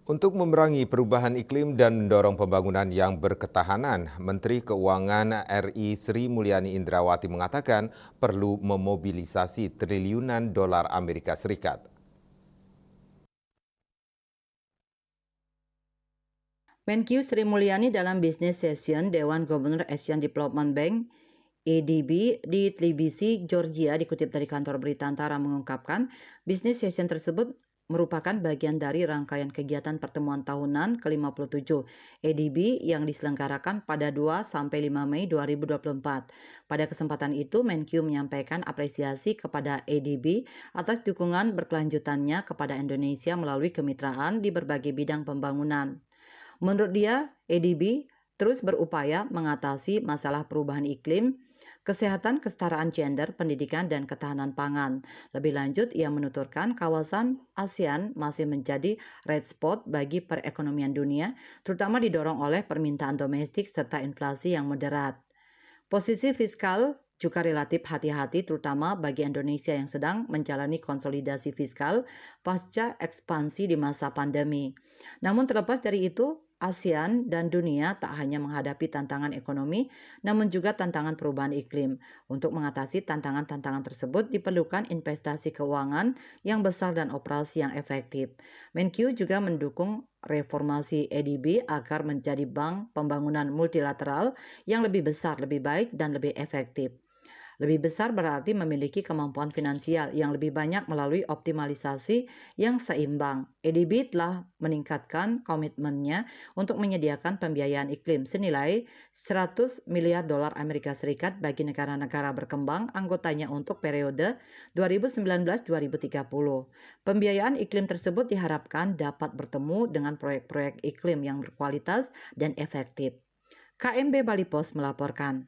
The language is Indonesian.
Untuk memerangi perubahan iklim dan mendorong pembangunan yang berketahanan, Menteri Keuangan RI Sri Mulyani Indrawati mengatakan perlu memobilisasi triliunan dolar Amerika Serikat. Menkyu Sri Mulyani dalam Business Session Dewan Gubernur Asian Development Bank ADB di Tbilisi, Georgia dikutip dari kantor berita Antara mengungkapkan Business Session tersebut merupakan bagian dari rangkaian kegiatan pertemuan tahunan ke-57 ADB yang diselenggarakan pada 2-5 Mei 2024. Pada kesempatan itu, Menkyu menyampaikan apresiasi kepada ADB atas dukungan berkelanjutannya kepada Indonesia melalui kemitraan di berbagai bidang pembangunan. Menurut dia, ADB terus berupaya mengatasi masalah perubahan iklim, kesehatan, kesetaraan gender, pendidikan, dan ketahanan pangan. Lebih lanjut, ia menuturkan kawasan ASEAN masih menjadi red spot bagi perekonomian dunia, terutama didorong oleh permintaan domestik serta inflasi yang moderat. Posisi fiskal juga relatif hati-hati terutama bagi Indonesia yang sedang menjalani konsolidasi fiskal pasca ekspansi di masa pandemi. Namun terlepas dari itu, ASEAN dan dunia tak hanya menghadapi tantangan ekonomi, namun juga tantangan perubahan iklim. Untuk mengatasi tantangan-tantangan tersebut diperlukan investasi keuangan yang besar dan operasi yang efektif. Menkyu juga mendukung reformasi ADB agar menjadi bank pembangunan multilateral yang lebih besar, lebih baik, dan lebih efektif. Lebih besar berarti memiliki kemampuan finansial yang lebih banyak melalui optimalisasi yang seimbang. ADB telah meningkatkan komitmennya untuk menyediakan pembiayaan iklim senilai 100 miliar dolar Amerika Serikat bagi negara-negara berkembang anggotanya untuk periode 2019-2030. Pembiayaan iklim tersebut diharapkan dapat bertemu dengan proyek-proyek iklim yang berkualitas dan efektif. KMB Bali Pos melaporkan.